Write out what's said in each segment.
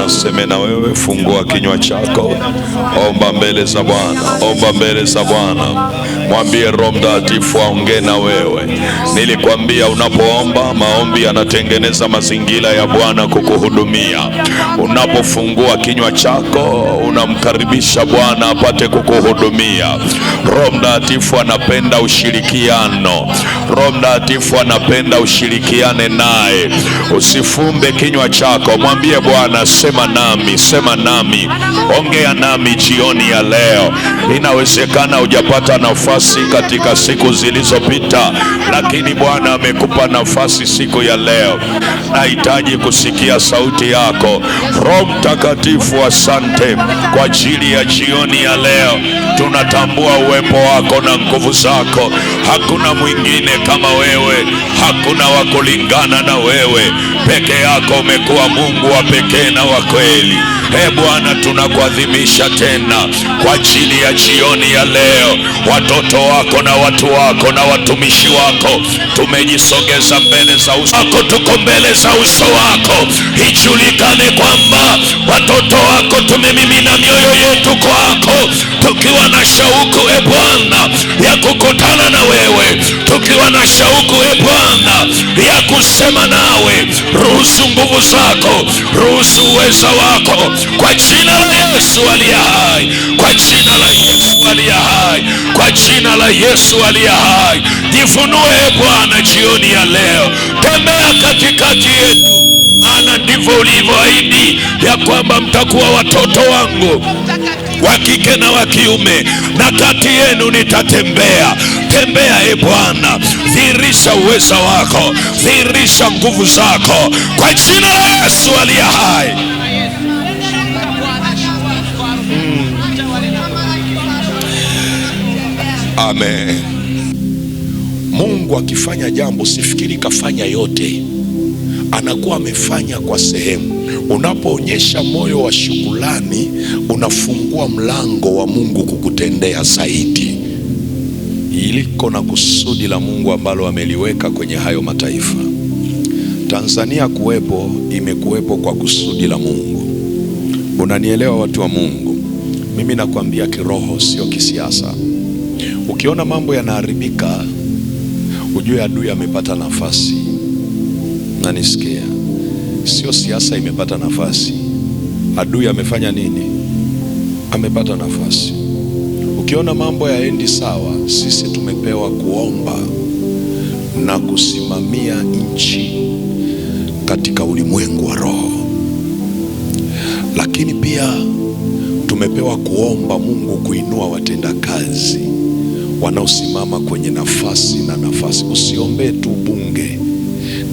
Bwana aseme na wewe. Fungua kinywa chako, omba mbele za Bwana, omba mbele za Bwana. Mwambie Roho Mtakatifu aongee na wewe. Nilikwambia unapoomba, maombi yanatengeneza mazingira ya Bwana kukuhudumia. Unapofungua kinywa chako, unamkaribisha Bwana apate kukuhudumia. Roho Mtakatifu anapenda ushirikiano. Roho Mtakatifu anapenda ushirikiane naye. Usifumbe kinywa chako, mwambie Bwana, sema nami, sema nami, ongea nami jioni ya leo. Inawezekana hujapata nafasi katika siku zilizopita, lakini Bwana amekupa nafasi siku ya leo. Nahitaji kusikia sauti yako. Roho Mtakatifu, asante kwa ajili ya jioni ya leo. Tunatambua uwepo wako na nguvu zako. Hakuna mwingine kama wewe, hakuna wa kulingana na wewe. Peke yako umekuwa Mungu wa pekee na wa kweli. Bwana, tunakuadhimisha tena kwa ajili ya jioni ya leo. Watoto wako na watu wako na watumishi wako tumejisogeza mbele za uso wako, tuko mbele za uso wako. Ijulikane kwamba watoto wako tumemimina mioyo yetu kwako, tukiwa na shauku Bwana ya kukutana na wewe, tukiwa na shauku Bwana ya kusema nawe. Ruhusu nguvu zako, ruhusu uweza wako, kwa jina la Yesu aliye hai, kwa jina la Yesu aliye hai, kwa jina la Yesu aliye hai. Jifunue Bwana jioni ya leo, tembea katikati yetu, maana ndivyo ulivyoahidi ya kwamba mtakuwa watoto wangu wa kike na wa kiume, na kati yenu nitatembea. Tembea Bwana, dhihirisha uweza wako, dhihirisha nguvu zako, kwa jina la Yesu aliye hai. Amen. Mungu akifanya jambo, sifikiri kafanya yote, anakuwa amefanya kwa sehemu. Unapoonyesha moyo wa shukrani, unafungua mlango wa Mungu kukutendea zaidi. Iliko na kusudi la Mungu ambalo ameliweka kwenye hayo mataifa. Tanzania kuwepo, imekuwepo kwa kusudi la Mungu. Unanielewa watu wa Mungu? Mimi nakwambia kiroho, sio kisiasa. Ukiona mambo yanaharibika, ujue adui amepata nafasi. Na nisikia, sio siasa imepata nafasi. Adui amefanya nini? Amepata nafasi. Ukiona mambo yaendi sawa, sisi tumepewa kuomba na kusimamia nchi katika ulimwengu wa roho. Lakini pia tumepewa kuomba Mungu kuinua watendakazi wanaosimama kwenye nafasi na nafasi. Usiombe tu bunge.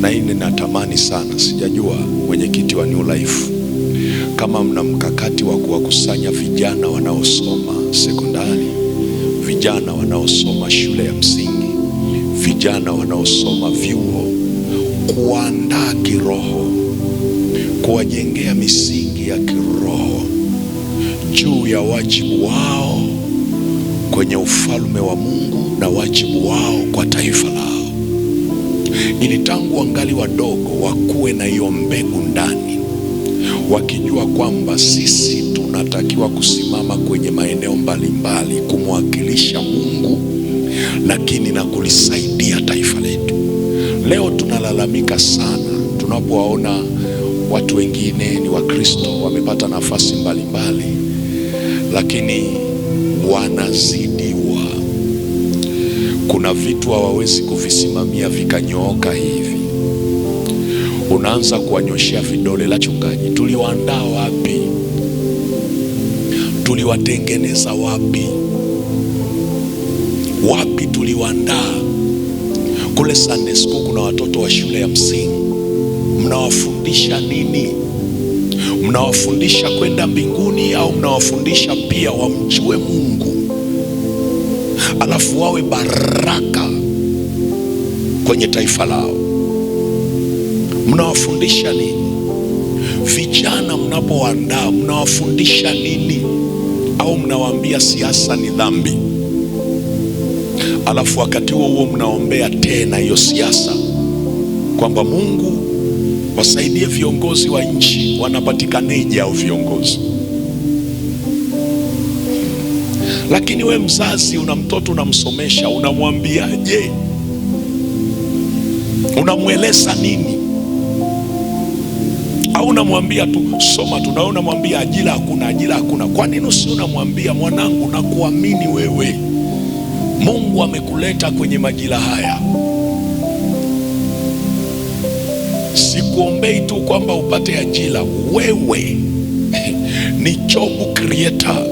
Na hii ninatamani sana, sijajua mwenyekiti wa New Life kama mna mkakati wa kuwakusanya vijana wanaosoma sekondari, vijana wanaosoma shule ya msingi, vijana wanaosoma vyuo, kuandaa kiroho, kuwajengea misingi ya kiroho juu ya wajibu wao kwenye ufalme wa Mungu na wajibu wao kwa taifa lao, ili tangu wangali wadogo wakuwe na hiyo mbegu ndani, wakijua kwamba sisi tunatakiwa kusimama kwenye maeneo mbalimbali kumwakilisha Mungu, lakini na kulisaidia taifa letu. Leo tunalalamika sana tunapowaona watu wengine ni Wakristo wamepata nafasi mbalimbali, lakini wanazidiwa. Kuna vitu hawawezi kuvisimamia vikanyooka hivi. Unaanza kuwanyoshea vidole. La chungaji, tuliwaandaa wapi? Tuliwatengeneza wapi? Wapi tuliwaandaa? Kule Sunday school kuna watoto wa shule ya msingi, mnawafundisha nini? Mnawafundisha kwenda mbinguni au mnawafundisha pia wamjue Mungu, alafu wawe baraka kwenye taifa lao? Mnawafundisha nini? Vijana mnapoandaa mnawafundisha nini? Au mnawaambia siasa ni dhambi, alafu wakati huo huo mnaombea tena hiyo siasa kwamba Mungu wasaidie viongozi wa nchi. Wanapatikaneje au viongozi? Lakini we mzazi, una mtoto unamsomesha, unamwambiaje? Unamweleza nini? Au unamwambia tu soma tu, na unamwambia ajira hakuna, ajira hakuna? Kwa nini usio unamwambia mwanangu, na kuamini wewe, Mungu amekuleta kwenye majira haya. Sikuombei tu kwamba upate ajira, wewe ni job creator,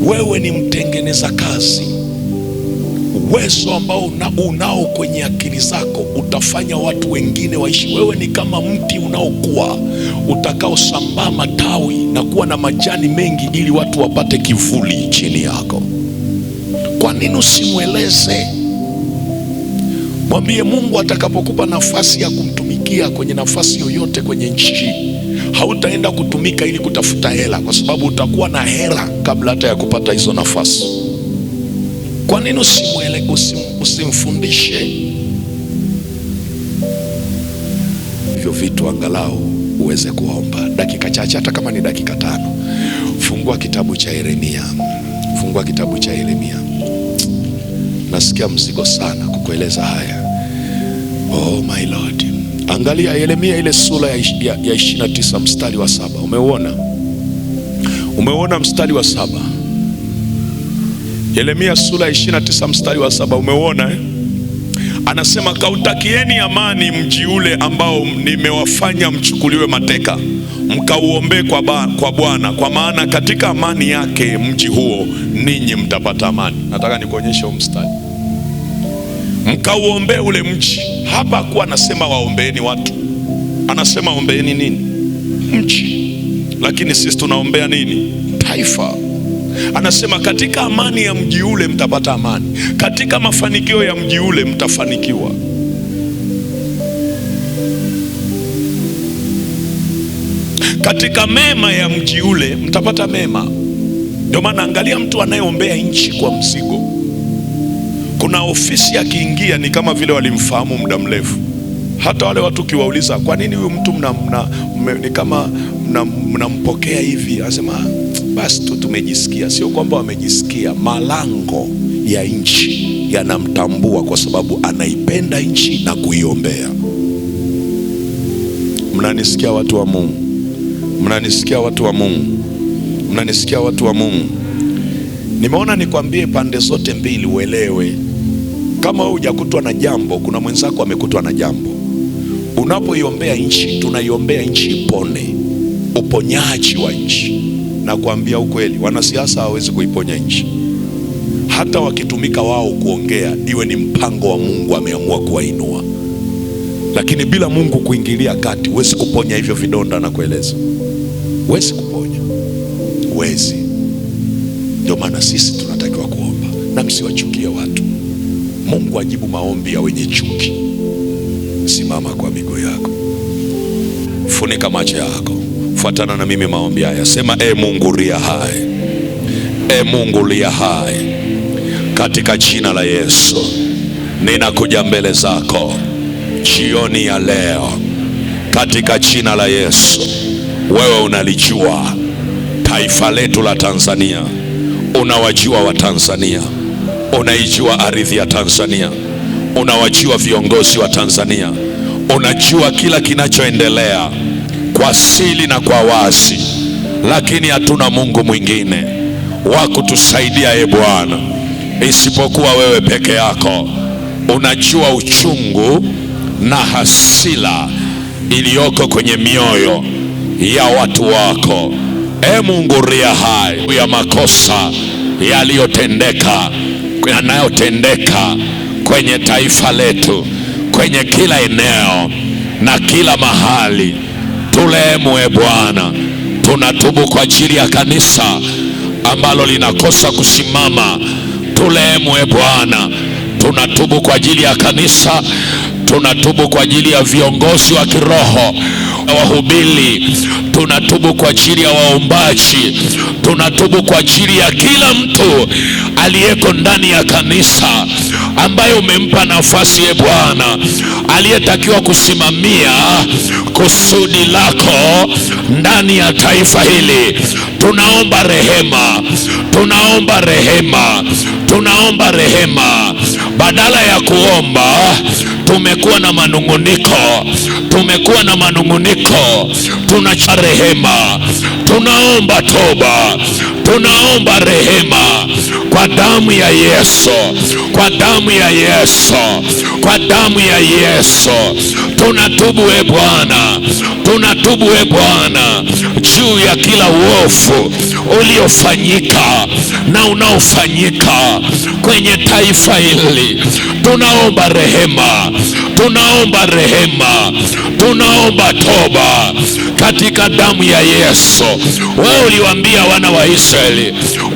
wewe ni mtengeneza kazi. Uwezo ambao unao kwenye akili zako utafanya watu wengine waishi. Wewe ni kama mti unaokua, utakaosambaa matawi na kuwa na majani mengi ili watu wapate kivuli chini yako. Kwa nini usimweleze? Mwambie Mungu atakapokupa nafasi ya kumtumikia kwenye nafasi yoyote kwenye nchi, hautaenda kutumika ili kutafuta hela, kwa sababu utakuwa na hela kabla hata ya kupata hizo nafasi. Kwa nini usimfundishe hivyo vitu, angalau uweze kuomba dakika chache, hata kama ni dakika 5. Fungua kitabu cha Yeremia, fungua kitabu cha Yeremia. Nasikia mzigo sana kukueleza haya. Oh my Lord, angalia Yeremia ile sura ya 29 mstari wa 7. Umeuona mstari wa 7? Yeremia sura ya 29 mstari wa 7, umeuona eh? Anasema, kautakieni amani mji ule ambao nimewafanya mchukuliwe mateka, mkauombee kwa Bwana, kwa maana katika amani yake mji huo ninyi mtapata amani. Nataka nikuonyeshe huo mstari. Mkauombee ule mji. Hapa kuwa anasema waombeeni watu, anasema ombeeni nini? Mji. Lakini sisi tunaombea nini? Taifa. Anasema katika amani ya mji ule mtapata amani, katika mafanikio ya mji ule mtafanikiwa. Katika mema ya mji ule mtapata mema. Ndio maana angalia mtu anayeombea nchi kwa mzigo. Kuna ofisi akiingia ni kama vile walimfahamu muda mrefu. Hata wale watu kiwauliza, kwa nini huyu mtu ni kama mnampokea hivi? Anasema basi tu tumejisikia. Sio kwamba wamejisikia, malango ya nchi yanamtambua kwa sababu anaipenda nchi na kuiombea. Mnanisikia watu wa Mungu? Mnanisikia watu wa Mungu? Mnanisikia watu wa Mungu? Nimeona nikwambie pande zote mbili uelewe. Kama wewe hujakutwa na jambo, kuna mwenzako amekutwa na jambo. Unapoiombea nchi, tunaiombea nchi ipone, uponyaji wa nchi. Na kuambia ukweli, wanasiasa hawawezi kuiponya nchi. Hata wakitumika wao kuongea, iwe ni mpango wa Mungu ameamua kuwainua. Lakini bila Mungu kuingilia kati, huwezi kuponya hivyo vidonda na kueleza. Huwezi kuponya. Huwezi. Ndio maana sisi tunatakiwa kuomba, na msiwachukie watu. Mungu ajibu maombi ya wenye chuki. Simama kwa miguu yako, funika macho yako, fuatana na mimi maombi haya. Sema, Mungu lia hai, Mungu lia hai, katika jina la Yesu ninakuja mbele zako jioni ya leo, katika jina la Yesu. Wewe unalijua taifa letu la Tanzania, unawajua wa Tanzania, unaijua ardhi ya Tanzania, unawajua viongozi wa Tanzania, unajua kila kinachoendelea kwa siri na kwa wazi. Lakini hatuna Mungu mwingine wa kutusaidia Bwana isipokuwa wewe peke yako. Unajua uchungu na hasira iliyoko kwenye mioyo ya watu wako. Mungu ria hai ya makosa yanayotendeka kwenye taifa letu, kwenye kila eneo na kila mahali. Tulehemu Bwana, tunatubu kwa ajili ya kanisa ambalo linakosa kusimama. Tulehemu Bwana, tunatubu kwa ajili ya kanisa, tunatubu kwa ajili ya viongozi wa kiroho, wahubiri. tunatubu kwa ajili ya waombaji, tunatubu kwa ajili ya kila mtu aliyeko ndani ya kanisa ambaye umempa nafasi, Bwana, aliyetakiwa kusimamia kusudi lako ndani ya taifa hili. Tunaomba rehema, tunaomba rehema, tunaomba rehema. Badala ya kuomba tumekuwa na manunguniko, tumekuwa na manunguniko. Tunacha rehema, tunaomba toba, tunaomba rehema kwa damu ya Yesu, kwa damu ya Yesu, kwa damu ya Yesu. Tunatubu Bwana, tunatubu Bwana juu ya kila uovu uliofanyika na unaofanyika kwenye taifa hili. Tunaomba rehema, tunaomba rehema, tunaomba toba katika damu ya Yesu. Wewe uliwaambia wana wa Israeli,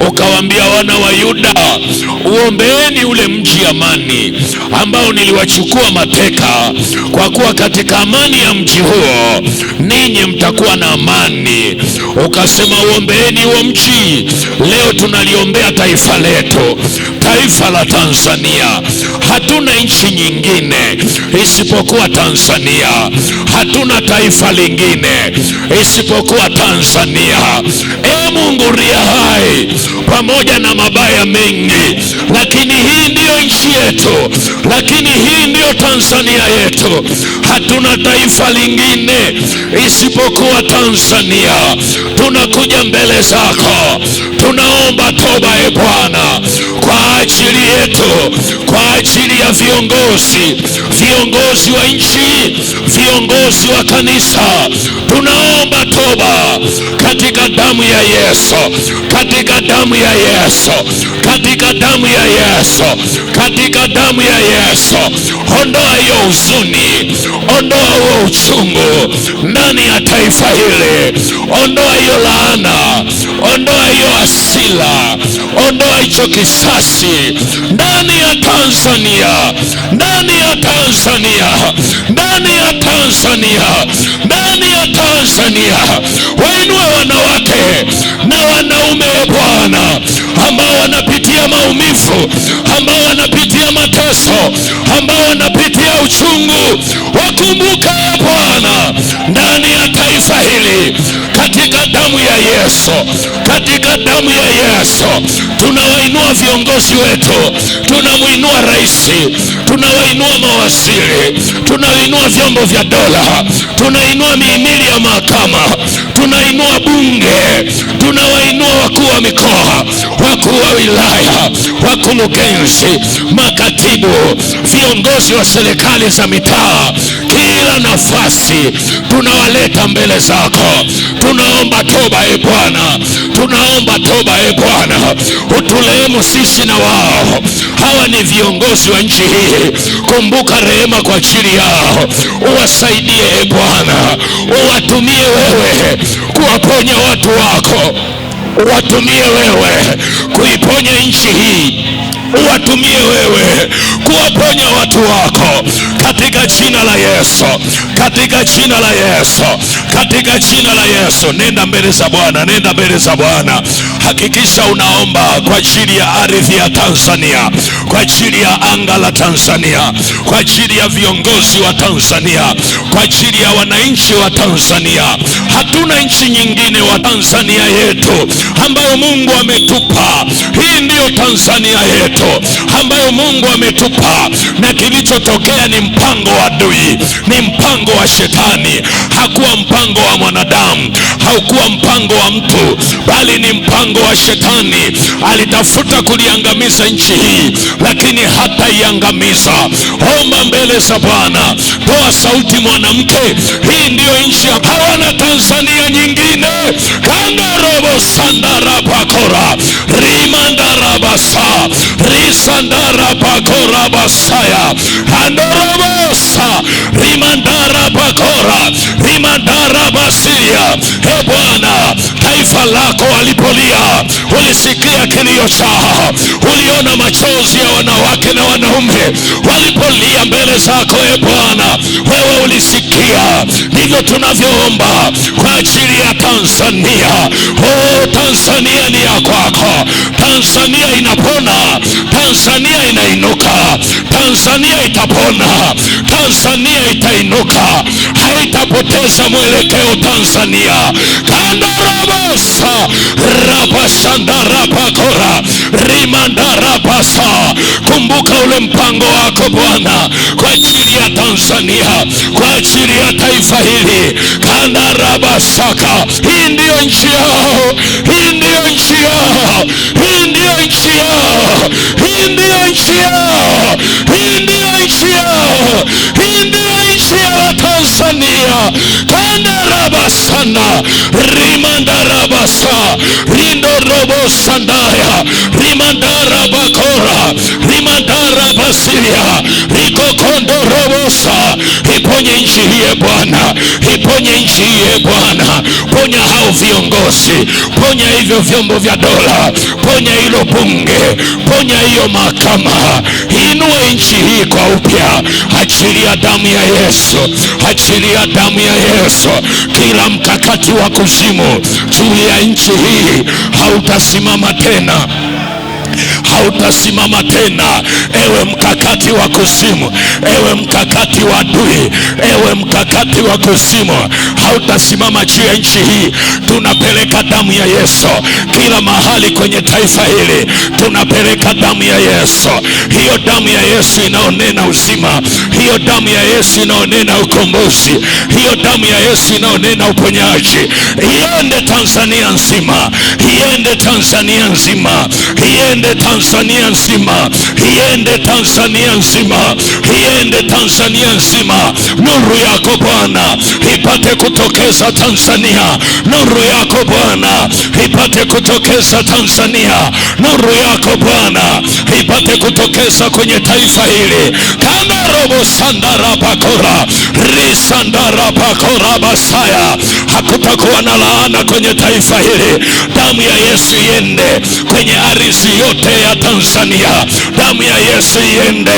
ukawaambia wana wa Yuda, uombeeni ule mji amani ambao niliwachukua mateka, kwa kuwa katika amani ya mji huo ninyi mtakuwa na amani. Ukasema uombeeni huo mji. Leo tunaliombea taifa letu, taifa la Tanzania. Hatuna nchi nyingine isipokuwa Tanzania, hatuna taifa lingine isipokuwa Tanzania. Mungu ria hai, pamoja na mabaya mengi, lakini hii ndiyo nchi yetu, lakini hii ndiyo Tanzania yetu. Hatuna taifa lingine isipokuwa Tanzania. Tunakuja mbele zako, tunaomba toba Bwana, kwa ajili yetu, kwa ajili ya viongozi, viongozi wa nchi, viongozi wa kanisa. Tunaomba toba katika damu ya Yesu, katika damu ya Yesu, katika damu ya Yesu, katika damu ya Yesu. Ondoa hiyo huzuni, ondoa huo uchungu ndani ya taifa hili, ondoa hiyo laana, ondoa hiyo hasira, ondoa hicho kisasi ndani ya Tanzania, ndani ya Tanzania, ndani ya Tanzania, ndani ya Tanzania. Wainue wanawake na wanaume Bwana, ambao wanapitia maumivu, ambao wanapitia mateso, ambao wanapitia uchungu. Wakumbuke Bwana ndani ya taifa hili, katika damu ya Yesu, katika damu ya Yesu. Tunawainua viongozi wetu, tunamuinua rais, tunawainua mawaziri, tunainua vyombo vya dola, tunainua mihimili ya mahakama, tunainua bunge, tunawainua wakuu wa mikoa, wakuu wa wilaya, wakurugenzi, makatibu, viongozi wa serikali za mitaa. Kila nafasi tunawaleta mbele zako. Tunaomba toba Bwana, tunaomba toba Bwana. Utulehemu sisi na wao. Hawa ni viongozi wa nchi hii, kumbuka rehema kwa ajili yao. Uwasaidie Bwana, uwatumie wewe kuwaponya watu wako, uwatumie wewe kuiponya nchi hii, uwatumie wewe kuwaponya watu wako, katika jina la Yesu, katika jina la Yesu, katika jina la Yesu. Nenda mbele za Bwana, nenda mbele za Bwana. Hakikisha unaomba kwa ajili ya ardhi ya Tanzania, kwa ajili ya anga la Tanzania, kwa ajili ya viongozi wa Tanzania, kwa ajili ya wananchi wa Tanzania. Hatuna nchi nyingine wa Tanzania yetu ambayo Mungu ametupa. Hii ndiyo Tanzania yetu ambayo Mungu ametupa, na kilichotokea ni mpango wa adui, ni mpango wa shetani. Hakuwa mpango wa mwanadamu, haukuwa mpango wa mtu, bali ni mpango wa shetani. Alitafuta kuliangamiza nchi hii, lakini hataiangamiza. Omba mbele za Bwana, toa sauti mwanamke. Hii ndiyo nchi, hawana Tanzania nyingine. Kandorobo sandara pakora rimandara basa risandara pakora basaya andorobosa rimandara pakora rimandara basia. Bwana, taifa lako walipolia, ulisikia kilio chao, uliona machozi ya wanawake na wanaume walipolia mbele zako Bwana. Wewe ulisikia, ndivyo ndivyo tunavyoomba kwa ajili ya Tanzania. Oh, Tanzania ni ya kwako. Tanzania inapona, Tanzania inainuka, Tanzania itapona, Tanzania itainuka, haitapoteza mwelekeo Tanzania. Kandarabasa rabashandarabakora rimandarabasa. Kumbuka ule mpango wako Bwana kwa ajili ya Tanzania, kwa ajili ya taifa hili. Kandarabasaka. Hii ndiyo nchi yao, hii ndiyo nchi yao, hii ndiyo nchi yao, hii ndiyo nchi yao, hii ndiyo nchi yao, hii ndiyo nchi ya Tanzania. Kandarabasana rimandarabasa rindorobosandaya rimandarabakora rimandarabasiria rikokondorobosa. Iponye nchi hii Bwana, iponye nchi hii Bwana. Ponya hao viongozi, ponya hivyo vyombo vya dola, ponya hilo bunge, ponya hiyo mahakama. Inue nchi hii kwa upya. Achilia damu ya Yesu, achilia damu ya Yesu. Kila mkakati wa kuzimu juu ya nchi hii hautasimama tena, hautasimama tena. Ewe mkakati wa kuzimu, ewe mkakati wa adui, ewe mkakati wa kuzimu, hautasimama juu ya nchi hii. Tunapeleka damu ya Yesu kila mahali kwenye taifa hili, tunapeleka damu ya Yesu. Hiyo damu ya Yesu inaonena uzima, hiyo damu ya Yesu inaonena ukombozi, hiyo damu ya Yesu inaonena uponyaji. Iende Tanzania nzima, iende Tanzania nzima, iende Tanzania nzima, iende Tanzania nzima, iende Tanzania nzima. Nuru yako Bwana ipate kutokeza Tanzania, nuru yako Bwana ipate kutokeza Tanzania, nuru yako Bwana ipate kutokeza kwenye taifa hili. Kama robo sandara bakora risandara bakora basaya. Hakutakuwa na laana kwenye taifa hili. Damu ya Yesu iende kwenye ardhi yote ya Tanzania. Damu ya Yesu iende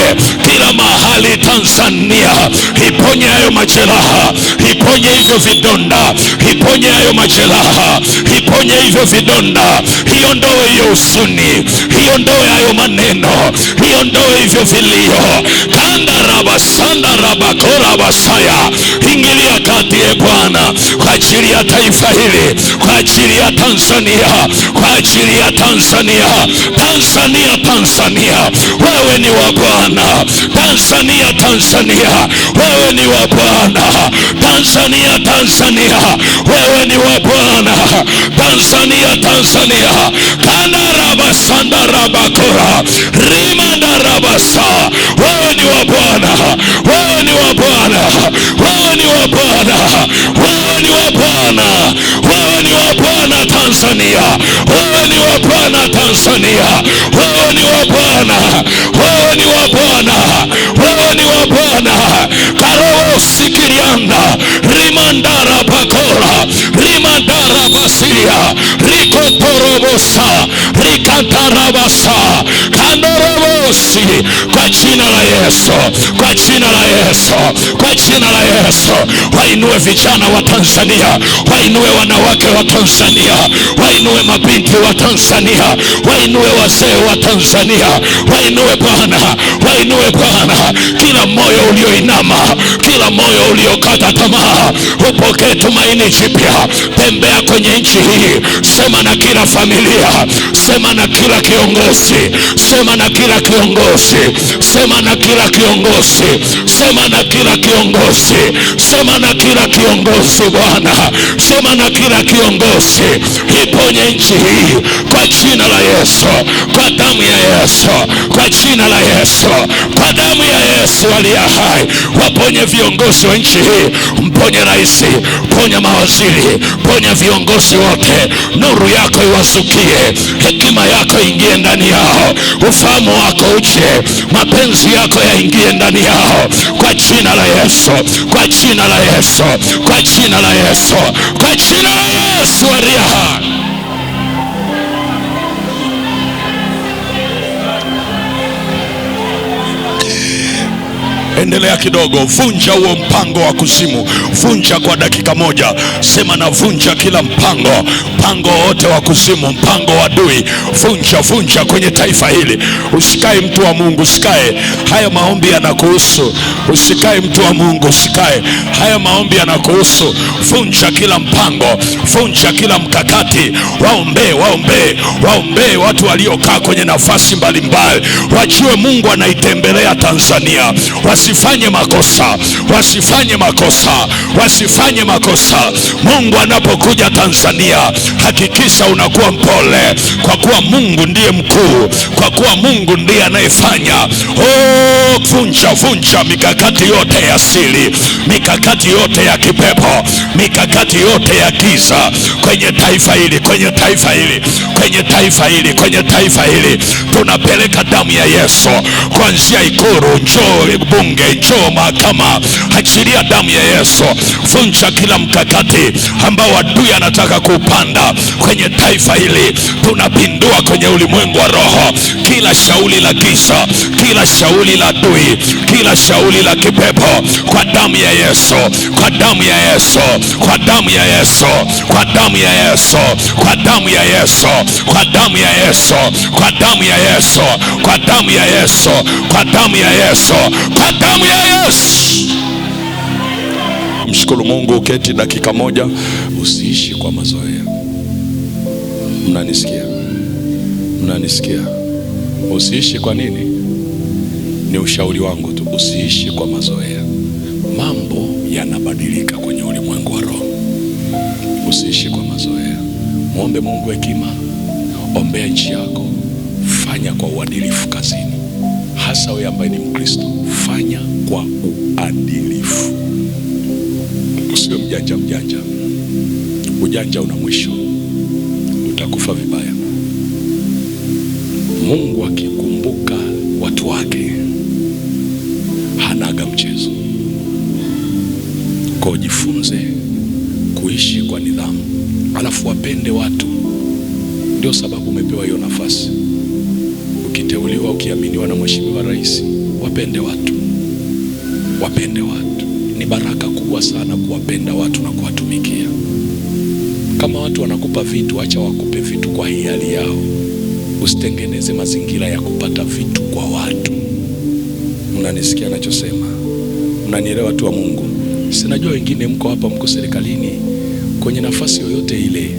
kila mahali Tanzania. Iponye hayo majeraha, iponye hivyo vidonda, iponye hayo majeraha, iponye hivyo vidonda. Iondoe hiyo usuni, iondoe hayo maneno, iondoe hivyo vilio. Kandaraba sandaraba korabasaya. Ingilia kati Bwana kwa ajili ya taifa hili, kwa ajili ya Tanzania, kwa ajili ya Tanzania. Tanzania, Tanzania, wewe ni wa Bwana. Tanzania, Tanzania, wewe ni wa Bwana. Tanzania, Tanzania, wewe ni wa Bwana. Tanzania, Tanzania. Kandaraba sandaraba kora rimandarabasa. Wewe ni wa Bwana, wewe ni wa Bwana, wewe ni wa Bwana, wewe ni wa Bwana, wewe ni wa Bwana Tanzania, wewe ni wa Bwana Tanzania, wewe ni wa Bwana, wewe ni wa Bwana, wewe ni wa Bwana. Karoho sikirianda rimandara bakora rimandara basiria rikotorobosa rikatarabasa kandorobosi. Kwa jina la Yesu, kwa jina la Yesu, kwa jina la Yesu. Wainue vijana wa Tanzania, wainue wanawake wa Tanzania, wainue mabinti wa Tanzania, wainue wazee wa Tanzania, wainue Bwana, wainue Bwana. Kila moyo ulioinama, kila moyo uliokata tamaa, upokee tumaini jipya. Tembea kwenye nchi hii, sema na kila familia, sema na kila kiongozi, sema na kila kiongozi, sema na kila kiongozi, sema na kila kiongozi, sema na kila kiongozi Bwana, sema na kila kiongozi. Iponye nchi hii kwa jina la Yesu, kwa damu ya Yesu, kwa jina la Yesu, kwa damu ya Yesu aliye hai. Waponye viongozi wa nchi hii, mponye rais, ponya mawaziri, ponya viongozi wote. Nuru yako iwazukie, hekima yako ingie ndani yao, ufahamu wako uje, mapenzi yako yaingie ndani yao, kwa jina la Yesu, kwa jina la Yesu, kwa jina la Yesu, kwa jina la Yesu aliye hai. endelea kidogo. Vunja huo mpango wa kuzimu, vunja kwa dakika moja. Sema na vunja kila mpango wote wa kuzimu, mpango wa adui. Vunja kwenye taifa hili. Usikae mtu wa Mungu, usikae. Haya maombi yanakuhusu. Usikae mtu wa Mungu, usikae. Haya maombi yanakuhusu. Vunja kila mpango, vunja kila mkakati. Waombee watu waliokaa kwenye nafasi mbalimbali. Wajue Mungu anaitembelea Tanzania. Wasifanye makosa. Mungu anapokuja Tanzania, hakikisha unakuwa mpole, kwa kuwa Mungu ndiye mkuu, kwa kuwa Mungu ndiye anayefanya. Vunja mikakati yote ya siri, mikakati yote ya kipepo, mikakati yote ya giza kwenye taifa hili. Tunapeleka damu ya Yesu kuanzia Ikulu, njoo bunge, njoo mahakama, achilia damu ya Yesu. Vunja kila mkakati ambao adui anataka kupanda kwenye taifa hili. Tunapindua kwenye ulimwengu wa roho kila shauli la giza, kila shauli la adui, kila shauli la kipepo, kwa damu ya Yesu, kwa damu ya Yesu, kwa damu ya Yesu, kwa damu ya Yesu, kwa damu ya Yesu, kwa damu ya Yesu, kwa damu ya Yesu, kwa damu ya Yesu, kwa damu ya Yesu, kwa damu ya Yesu. Mshukuru Mungu. Keti dakika moja. Usiishi kwa mazoea. Mnanisikia? Usiishi kwa nini? Ni ushauri wangu tu, usiishi kwa mazoea. Mambo yanabadilika kwenye ulimwengu wa roho. Usiishi kwa mazoea. Muombe Mungu hekima. Ombea nchi yako. Fanya kwa uadilifu kazini. Hasa wewe ambaye ni Mkristo, fanya kwa uadilifu. Usiwe mjanja. Ujanja una mwisho, utakufa vibaya. Mungu akikumbuka watu wake hanaga mchezo. Kwa jifunze kuishi kwa nidhamu, alafu wapende watu. Ndio sababu umepewa hiyo nafasi. Ukiteuliwa, ukiaminiwa na Mheshimiwa Rais, wapende watu. Ni baraka kubwa sana kuwapenda watu na kuwatumikia. Kama watu wanakupa vitu, acha wakupe vitu kwa hiari yao. Usitengeneze mazingira ya kupata vitu kwa watu. Mnanisikia nachosema? Mnanielewa watu wa Mungu? Sinajua wengine mko hapa, mko serikalini, kwenye nafasi yoyote ile,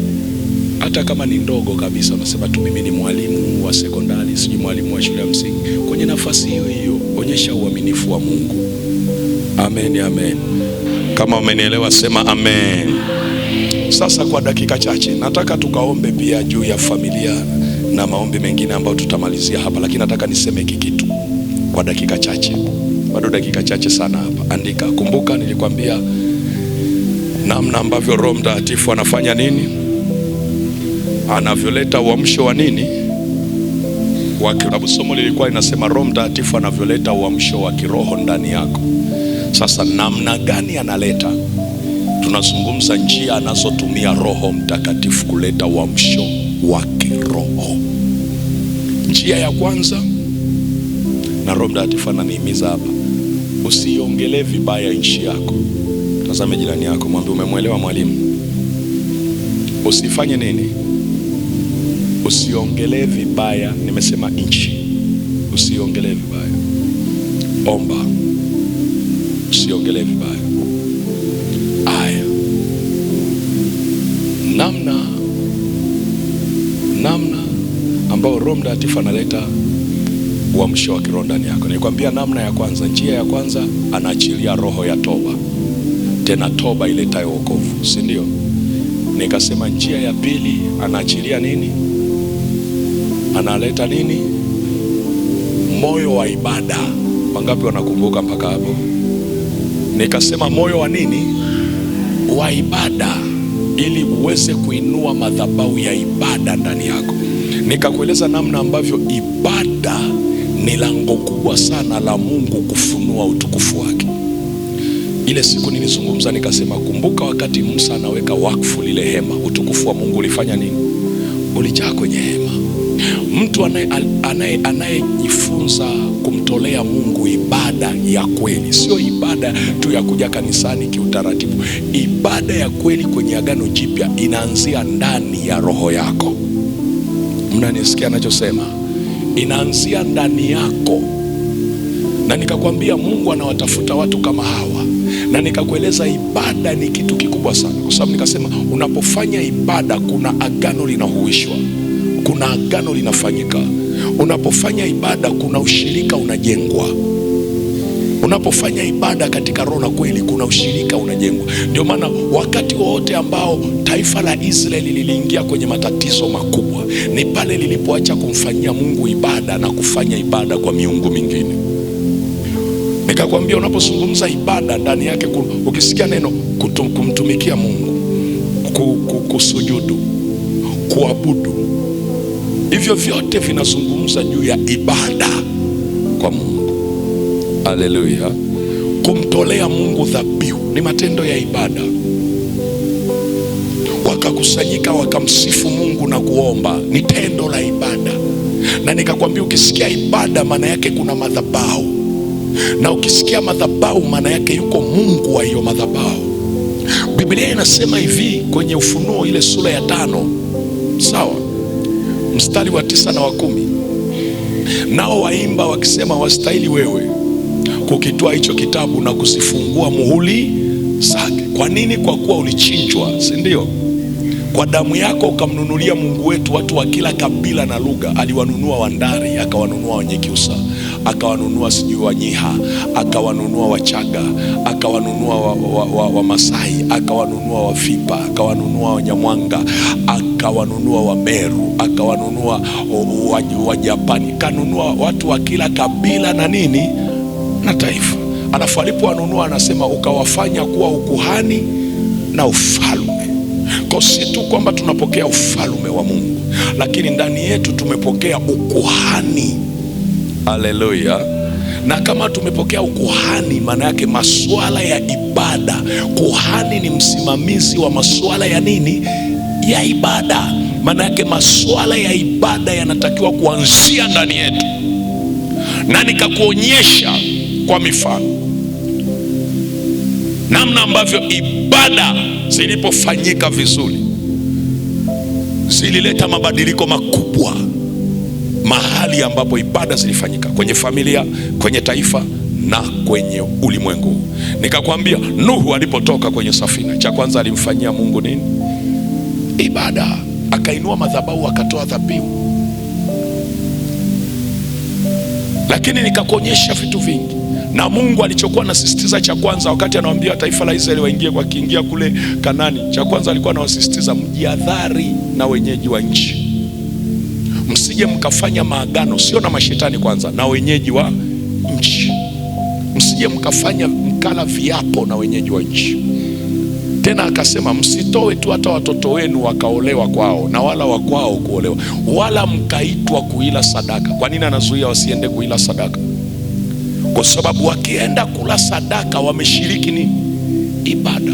hata kama ni ndogo kabisa, unasema tu mimi ni mwalimu wa sekondari, sijui mwalimu wa shule ya msingi. Kwenye nafasi hiyo onyesha uaminifu wa Mungu. Amen. Kama umenielewa sema amen. Sasa kwa dakika chache nataka tukaombe pia juu ya familia na maombi mengine ambayo tutamalizia hapa, lakini nataka niseme kitu kwa dakika chache. Bado dakika chache sana hapa. Andika. Kumbuka nilikwambia namna ambavyo Roho Mtakatifu anafanya nini? Anavyoleta uamsho wa nini? Wa kiroho. Somo lilikuwa linasema Roho Mtakatifu anavyoleta uamsho wa kiroho ndani yako. Sasa namna gani analeta? Tunazungumza njia anazotumia Roho Mtakatifu kuleta uamsho wa kiroho. Njia ya kwanza, na Roho Mtakatifu ananihimiza hapa, usiongelee vibaya nchi yako. Tazame jirani yako, mwambie umemwelewa mwalimu? Usifanye nini? Usiongelee vibaya. Nimesema nchi. Usiongelee vibaya. Omba. Usiongelee vibaya. Aya. Namna ambao Roho Mtakatifu analeta uamsho wa kiroho ndani yako. Nikwambia namna ya kwanza, njia ya kwanza, anaachilia roho ya toba. Tena toba iletayo wokovu, si ndio? Nikasema njia ya pili, anaachilia nini? Analeta nini? Moyo wa ibada. Wangapi wanakumbuka mpaka hapo? Nikasema moyo wa nini? Wa ibada, ili uweze kuinua madhabahu ya ibada ndani yako. Nikakueleza namna ambavyo ibada ni lango kubwa sana la Mungu kufunua utukufu wake. Ile siku nilizungumza nikasema, kumbuka wakati Musa anaweka wakfu lile hema, utukufu wa Mungu ulifanya nini? Ulijaa kwenye hema. Mtu anayejifunza kumtolea Mungu ibada ya kweli, sio ibada tu ya kuja kanisani kiutaratibu. Ibada ya kweli kwenye Agano Jipya inaanzia ndani ya roho yako. Mnanisikia nachosema? Inaanzia ndani yako. Na nikakwambia Mungu anawatafuta watu kama hawa, na nikakueleza ibada ni kitu kikubwa sana, kwa sababu nikasema unapofanya ibada kuna agano linahuishwa, kuna agano linafanyika. Unapofanya ibada kuna ushirika unajengwa. Unapofanya ibada katika roho na kweli kuna ushirika unajengwa. Ndio maana wakati wote ambao taifa la Israeli liliingia kwenye matatizo makubwa ni pale lilipoacha kumfanyia Mungu ibada na kufanya ibada kwa miungu mingine. Nikakwambia unapozungumza ibada ndani yake, ukisikia neno kumtumikia Mungu, kusujudu, kuabudu, hivyo vyote vinazungumza juu ya ibada kwa Mungu. Haleluya. Kumtolea Mungu dhabihu ni matendo ya ibada. Wakakusanyika wakamsifu Mungu na kuomba ni tendo la ibada. Na nikakwambia ukisikia ibada maana yake kuna madhabahu, na ukisikia madhabahu maana yake yuko Mungu wa hiyo madhabahu. Biblia inasema hivi kwenye Ufunuo ile sura ya 5, sawa, mstari wa 9 na wa 10, nao waimba wakisema, wastahili wewe kukitoa hicho kitabu na kusifungua muhuri zake. Kwa nini? Kwa kuwa ulichinjwa, si ndio? Kwa damu yako ukamnunulia Mungu wetu watu wa kila kabila na lugha. Aliwanunua Wandari, akawanunua Wanyakyusa, akawanunua sijui Wanyiha, akawanunua Wachaga, akawanunua Wamasai, akawanunua Wafipa, akawanunua Wanyamwanga, akawanunua Wameru, akawanunua Wajapani, kanunua watu wa kila kabila na nini na taifa. Alafu alipowanunua anasema ukawafanya kuwa ukuhani na ufalme. Kwa si tu kwamba tunapokea ufalme wa Mungu, lakini ndani yetu tumepokea ukuhani. Haleluya. Na kama tumepokea ukuhani, maana yake masuala ya ibada. Kuhani ni msimamizi wa masuala ya nini? Ya ibada. Maana yake masuala ya ibada yanatakiwa kuanzia ndani yetu. Na nikakuonyesha kwa mifano namna ambavyo ibada zilipofanyika vizuri zilileta mabadiliko makubwa mahali ambapo ibada zilifanyika, kwenye familia, kwenye taifa na kwenye ulimwengu. Nikakwambia Nuhu alipotoka kwenye safina, cha kwanza alimfanyia Mungu nini? Ibada. Akainua madhabahu, akatoa dhabihu. Lakini nikakuonyesha vitu vingi. Na Mungu alichokuwa anasisitiza, cha kwanza wakati anawaambia taifa la Israeli waingie, wakiingia kule Kanani, cha kwanza alikuwa anawasisitiza mjihadhari na wenyeji wa nchi. Msije mkafanya maagano, sio na mashetani kwanza, na wenyeji wa nchi. Msije mkala viapo na wenyeji wa nchi. Tena akasema msitoe tu hata watoto wenu wakaolewa kwao na wala wa kwao kuolewa, wala mkaitwa kuila sadaka. Kwa nini anazuia wasiende kuila sadaka? Kwa sababu wakienda kula sadaka wameshiriki ni ibada.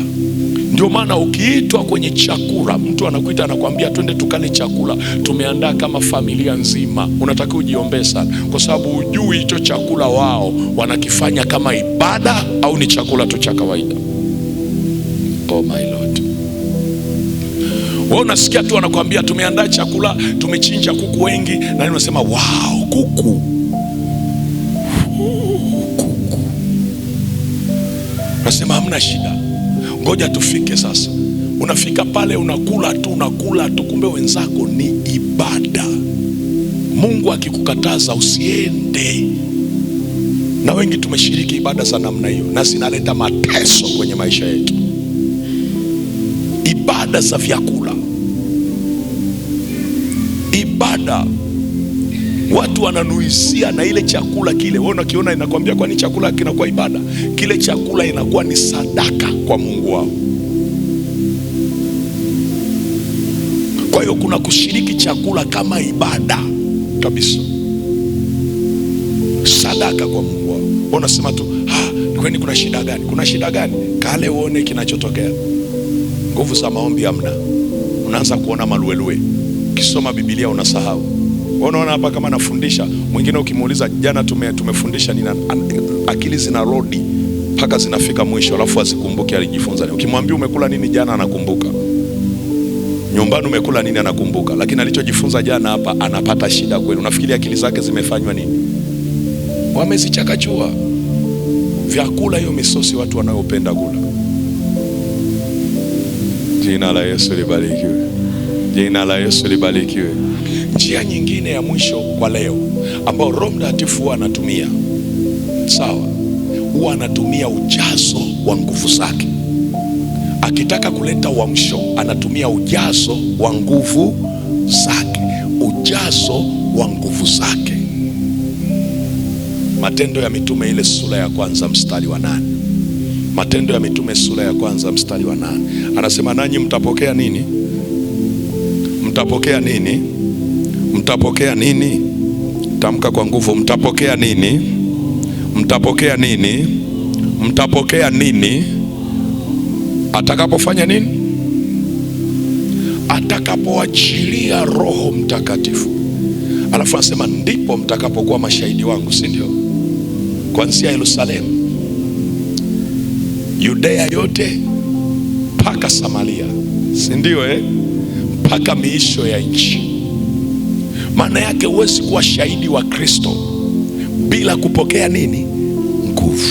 Ndio maana ukiitwa kwenye chakula, mtu anakuita anakuambia twende tukale chakula, tumeandaa kama familia nzima, unatakiwa ujiombee sana, kwa sababu hujui hicho chakula wao wanakifanya kama ibada au ni chakula tu cha kawaida. Oh my Lord. Wewe unasikia tu anakuambia tumeandaa chakula, tumechinja kuku wengi, na unasema wow, kuku. Unasema hamna shida, ngoja tufike sasa. Unafika pale unakula tu, kumbe wenzako ni ibada. Mungu akikukataza usiende. Na wengi tumeshiriki ibada za namna hiyo, na zinaleta mateso kwenye maisha yetu. Ibada za vyakula, ibada watu wananuizia na ile chakula kile. Wewe unakiona, inakwambia kwani chakula kinakuwa ibada? Kile chakula inakuwa ni sadaka kwa Mungu wao. Kwa hiyo kuna kushiriki chakula kama ibada kabisa, sadaka kwa Mungu wao. Unasema tu kwani kuna shida gani? Kuna shida gani? Kale uone kinachotokea. Nguvu za maombi hamna, unaanza kuona maluelue. Ukisoma Biblia unasahau. Unaona hapa kama nafundisha, mwingine ukimuuliza jana tumefundisha nini, akili zina rodi mpaka zinafika mwisho, alafu asikumbuke alijifunza nini. Ukimwambia umekula nini jana, anakumbuka. Nyumbani umekula nini, anakumbuka, lakini alichojifunza jana hapa anapata shida kweli. Unafikiri akili zake zimefanywa nini? Wamezichakachua. Vyakula hiyo misosi watu wanaopenda kula. Jina la Yesu libarikiwe. Jina la Yesu libarikiwe. Njia nyingine ya mwisho kwa leo ambao Roho Mtakatifu huwa anatumia, sawa, huwa anatumia ujazo wa nguvu zake. Akitaka kuleta uamsho anatumia ujazo wa nguvu zake. Ujazo wa nguvu zake. Matendo ya Mitume ile sura ya kwanza mstari wa 8. Matendo ya Mitume sura ya kwanza mstari wa 8. Anasema nanyi mtapokea nini? Mtapokea nini? Mtapokea nini? Tamka kwa nguvu. Mtapokea nini? Mtapokea nini? Mtapokea nini? Atakapofanya nini? Atakapoachilia Roho Mtakatifu. Alafu anasema ndipo mtakapokuwa mashahidi wangu, si ndio? Kuanzia Yerusalemu, Yudea yote mpaka Samaria, si ndio mpaka miisho ya nchi. Maana yake huwezi kuwa shahidi wa Kristo bila kupokea nini? Nguvu.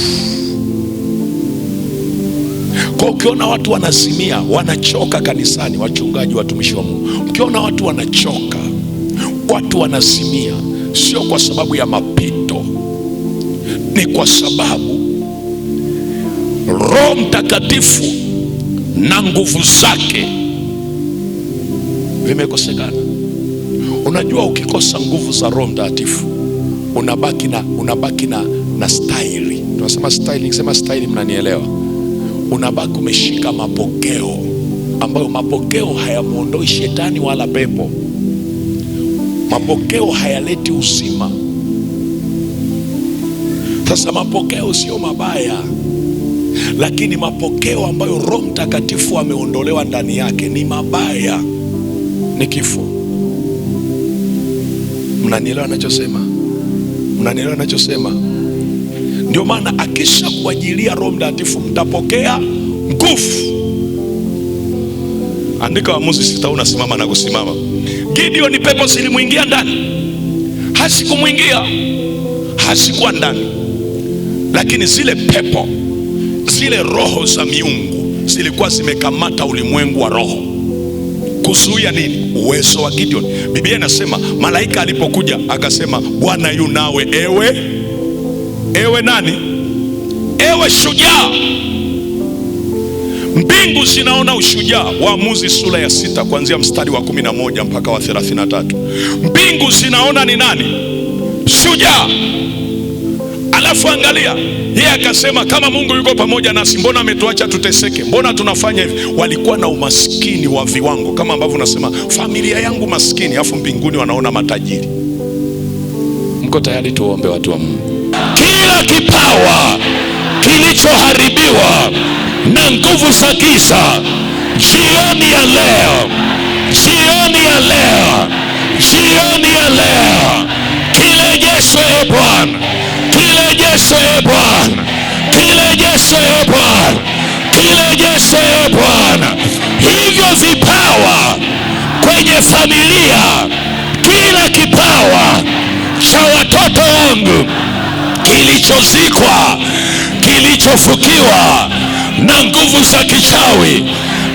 Kwa ukiona watu wanazimia, wanachoka kanisani, wachungaji, watumishi wa Mungu, ukiona watu wanachoka, watu wanazimia, sio kwa sababu ya mapito, ni kwa sababu Roho Mtakatifu na nguvu zake vimekosekana. Unajua, ukikosa nguvu za Roho Mtakatifu unabaki na staili. Tunasema staili, nikisema staili mnanielewa. Unabaki umeshika mapokeo ambayo mapokeo hayamuondoi shetani wala pepo. Mapokeo hayaleti uzima. Sasa mapokeo sio mabaya, lakini mapokeo ambayo Roho Mtakatifu ameondolewa ndani yake ni mabaya, ni kifo. Mnanielewa ninachosema? Mnanielewa ninachosema? Ndio maana akisha kuajilia Roho Mtakatifu mtapokea nguvu. Andika Waamuzi 6, unasimama na kusimama. Gideon pepo zilimuingia ndani, hasikumuingia, hasikuwa ndani, lakini zile pepo, zile roho za miungu zilikuwa zimekamata ulimwengu wa roho. Kuzuia nini? Uwezo wa Gideon. Biblia inasema malaika alipokuja akasema, Bwana yu nawe ewe nani? Ewe shujaa. Mbingu zinaona ushujaa. Waamuzi sura ya 6 kuanzia mstari wa 11 mpaka wa 33. Mbingu zinaona ni nani? Shujaa. Alafu angalia, yeye akasema kama Mungu yuko pamoja nasi, mbona ametuacha tuteseke? Mbona tunafanya hivi? Walikuwa na umaskini wa viwango, kama ambavyo unasema familia yangu maskini, afu mbinguni wanaona matajiri. Mko tayari tuombe, watu wa Mungu? Kila kipawa kilichoharibiwa na nguvu za giza, jioni ya leo, jioni ya leo, jioni ya leo, kirejeshwe Bwana, kirejeshwe Bwana, kirejeshwe Bwana, kirejeshwe Bwana. Hivyo vipawa kwenye familia, kila kipawa cha watoto wangu kilichozikwa, kilichofukiwa na nguvu za kichawi,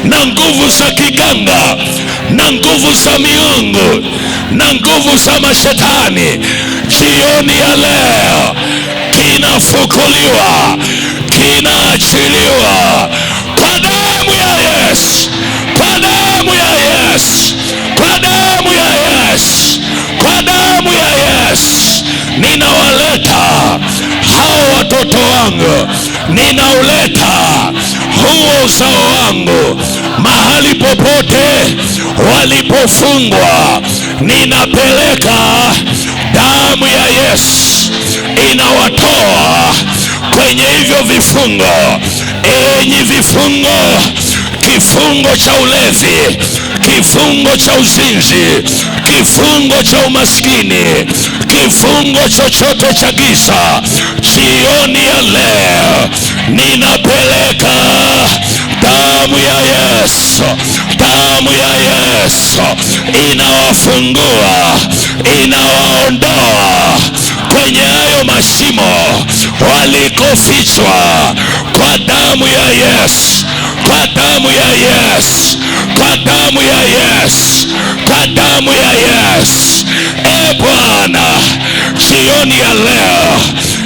na nguvu za kiganga, na nguvu za miungu, na nguvu za mashetani, jioni ya leo kinafukuliwa, kinaachiliwa kwa damu ya Yesu, kwa damu ya Yesu, kwa damu ya Yesu, kwa damu ya Yesu. Ninawaleta hao watoto wangu, ninauleta huo uzao wangu mahali popote walipofungwa. Ninapeleka damu ya Yesu, inawatoa kwenye hivyo vifungo. Enyi vifungo, kifungo cha ulevi, kifungo cha uzinzi, kifungo cha umaskini, kifungo chochote cha giza, jioni ya leo ninapeleka damu ya Yesu. Damu ya Yesu inawafungua, inawaondoa kwenye hayo mashimo walikofichwa, kwa damu ya Yesu, kwa damu ya Yesu, kwa damu ya Yesu, kwa damu ya Yesu. Bwana, jioni ya leo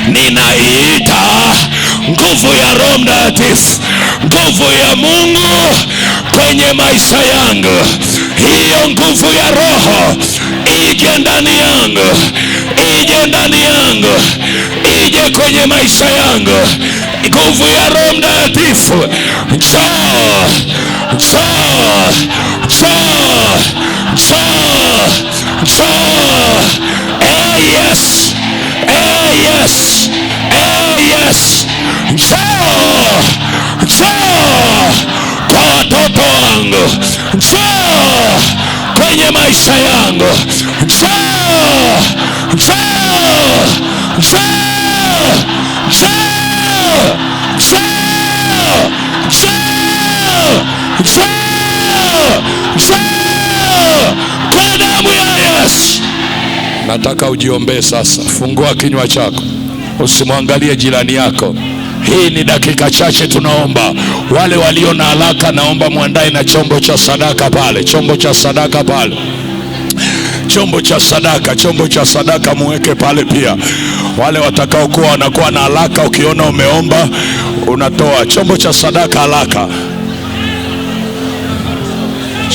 ninaita nguvu ya Roho Mtakatifu, nguvu ya Mungu kwenye maisha yangu. Hiyo nguvu ya Roho ije ndani yangu, ije ndani yangu, ije kwenye maisha yangu. Nguvu ya Roho Mtakatifu, njoo, njoo, njoo, njoo, njoo. Yes, yes, yes. Njoo, njoo kwa watoto wangu, njoo kwenye maisha yangu, njoo, njoo, njoo, njoo, njoo, njoo, njoo, njoo kwa damu ya Yesu. Nataka ujiombee sasa. Fungua kinywa chako, usimwangalie jirani yako. Hii ni dakika chache tunaomba. Wale walio na haraka, naomba muandae na chombo cha sadaka pale, chombo cha sadaka pale, chombo cha sadaka, chombo cha sadaka muweke pale pia. Wale watakao kuwa wanakuwa na haraka, ukiona umeomba unatoa chombo cha sadaka haraka.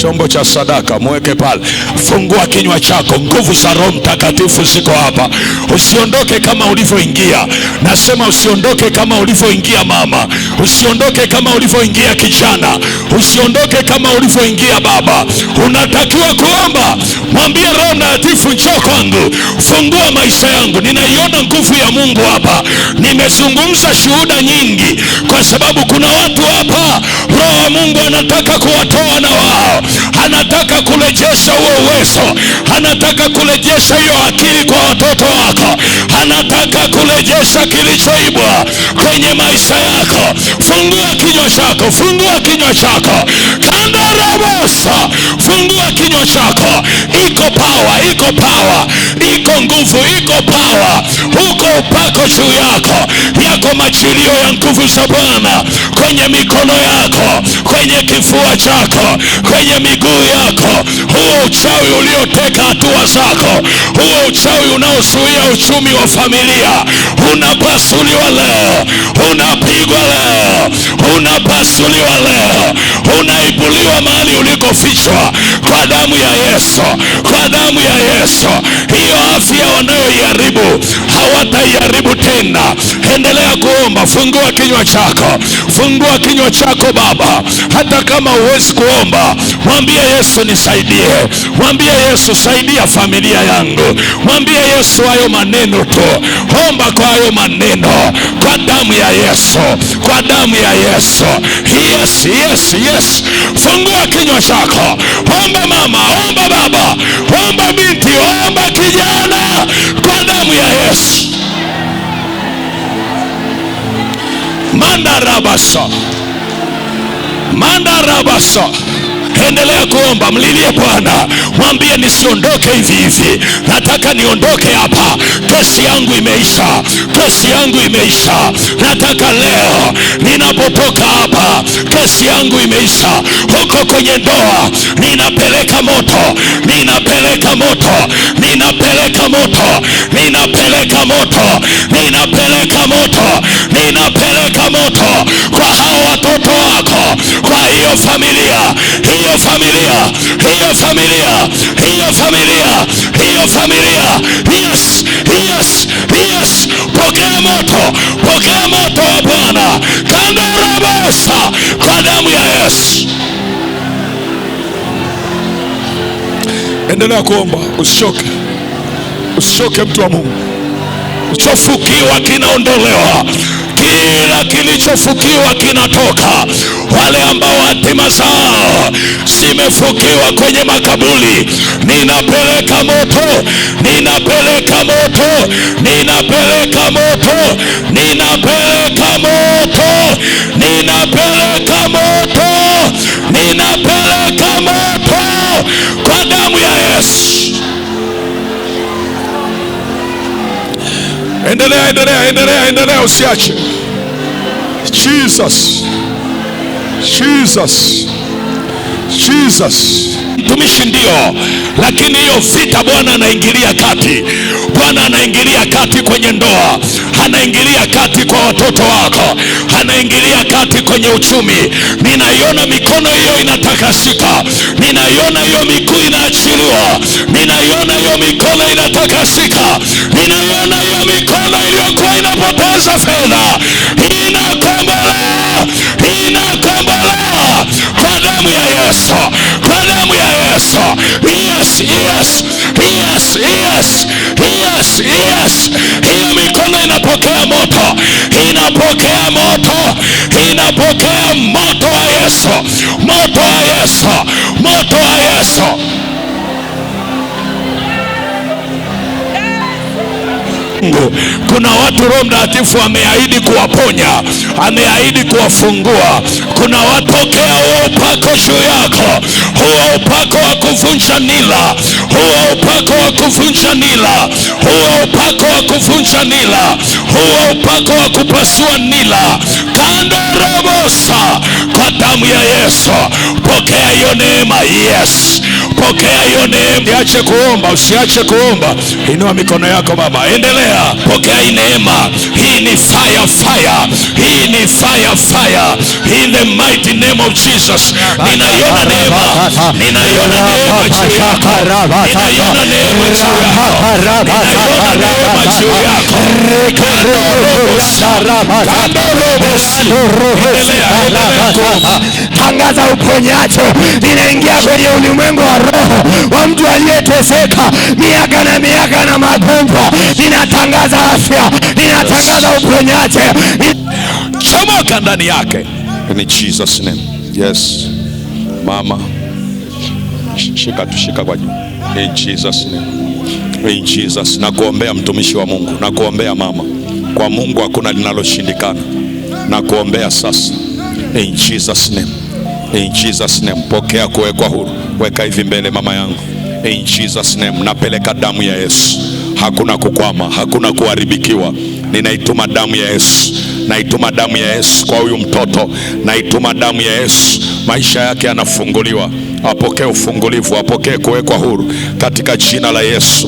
Chombo cha sadaka muweke pale. Fungua kinywa chako, nguvu za Roho Mtakatifu ziko hapa. Usiondoke kama ulivyoingia. Nasema usiondoke kama ulivyoingia mama, usiondoke kama ulivyoingia kijana, usiondoke kama ulivyoingia baba. Unatakiwa kuomba, mwambie Roho Mtakatifu, njoo kwangu, fungua maisha yangu. Ninaiona nguvu ya Mungu hapa. Nimezungumza shuhuda nyingi kwa sababu kuna watu hapa Roho wa Mungu anataka kuwatoa na wao, anataka kurejesha huo uwezo, anataka kurejesha hiyo akili kwa watoto wako, anataka kurejesha kilichoibwa kwenye maisha yako. Fungua kinywa chako, fungua kinywa chako, kandarabosa, fungua kinywa chako. Iko power, iko power, iko nguvu, iko power, huko upako juu yako. Yako machilio ya nguvu za Bwana kwenye mikono yako, kwenye kifua chako, kwenye miguu yako. Huo uchawi ulioteka hatua zako, huo uchawi unaozuia uchumi wa familia, unapasuliwa leo, unapigwa leo, unapasuliwa leo, unaibuliwa mahali ulikofichwa kwa damu ya Yesu, kwa damu ya Yesu. Hiyo afya wanayoiharibu hawataiharibu tena. Endelea kuomba. Fungua kinywa chako, fungua kinywa chako baba. Hata kama huwezi kuomba, mwambie Yesu, nisaidie. Mwambie Yesu, saidia familia yangu. Mwambie Yesu hayo maneno tu. Omba kwa hayo maneno, kwa damu ya Yesu, kwa damu ya Yesu. Yes, yes, yes. Fungua kinywa chako. Omba mama, omba baba, omba binti, omba kijana, kwa damu ya Yesu. Mandarabasa, mandarabasa. Endelea kuomba, mlilie Bwana, mwambie nisiondoke hivi hivi, nataka niondoke hapa. Kesi yangu imeisha, kesi yangu imeisha. Nataka leo ninapotoka hapa, kesi yangu imeisha. Huko kwenye ndoa ninapeleka moto, ninapeleka moto, ninapeleka moto, ninapeleka moto, ninapeleka moto, ninapeleka moto kwa hao watoto wako, kwa hiyo familia, hiyo familia, hiyo familia, hiyo familia, hiyo familia. Yes, yes, yes. Pokea moto, pokea moto wa Bwana, kandarabosa, kwa damu ya Yesu. Endelea kuomba, usichoke, usichoke mtu wa Mungu. Uchofu kiwa kinaondolewa, kila kilichofukiwa kinatoka. Wale ambao hatima zao zimefukiwa kwenye makaburi, ninapeleka moto, ninapeleka moto, ninapeleka moto, ninapeleka moto, ninapeleka moto, ninapeleka moto kwa damu ya Yesu. Endelea, endelea, endelea, endelea, usiache. Jesus, Jesus, Jesus. Mtumishi ndio, lakini hiyo vita Bwana anaingilia kati. Bwana anaingilia kati kwenye ndoa, anaingilia kati kwa watoto wako, anaingilia kati kwenye uchumi. Ninaiona mikono hiyo inatakasika, ninaiona hiyo miguu inaachiliwa, ninaiona hiyo mikono inatakasika, ninaiona hiyo mikono iliyokuwa inapoteza fedha inakombolewa, inakombolewa kwa damu ya Yesu, kwa damu ya Yesu. Yes, yes, yes, yes, yes, yes. Hiyo mikono inapokea moto, inapokea moto, inapokea moto wa Yesu, moto wa Yesu, moto wa Yesu. Kuna watu Roho Mtakatifu ameahidi kuwaponya, ameahidi kuwafungua. Kuna watu, pokea huo upako juu yako, huo upako wa kuvunja nila, huo upako wa kuvunja nila, huo upako wa kuvunja nila, huo upako wa kupasua nila. Kando robosa kwa damu ya Yesu. Pokea hiyo neema. Yes, pokea hiyo neema. Usiache kuomba, usiache kuomba. Inua mikono yako baba, endelea. Pokea hii neema. Hii ni fire, fire. Hii ni fire, fire. In the mighty name of Jesus. Ninaiona neema, ninaiona neema juu yako, ninaiona neema juu yako, ninaiona neema juu yako. Tangaza uponyaji. Ninaingia kwenye ulimwengu wa roho wa mtu aliyeteseka miaka na miaka na magonjwa. Ninatangaza afya, ninatangaza uponyaji. Chomoka ndani yake in Jesus name. Yes mama, shika tushika kwa juu in Jesus name. In Jesus, nakuombea mtumishi wa Mungu, nakuombea mama. Kwa Mungu hakuna linaloshindikana. Nakuombea sasa in Jesus name. In Jesus name. Pokea kuwekwa huru. Weka hivi mbele mama yangu. In Jesus name. Napeleka damu ya Yesu. Hakuna kukwama, hakuna kuharibikiwa. Ninaituma damu ya Yesu. Naituma damu ya Yesu kwa huyu mtoto. Naituma damu ya Yesu. Maisha yake yanafunguliwa. Apokee ufungulivu, apokee kuwekwa huru katika jina la Yesu.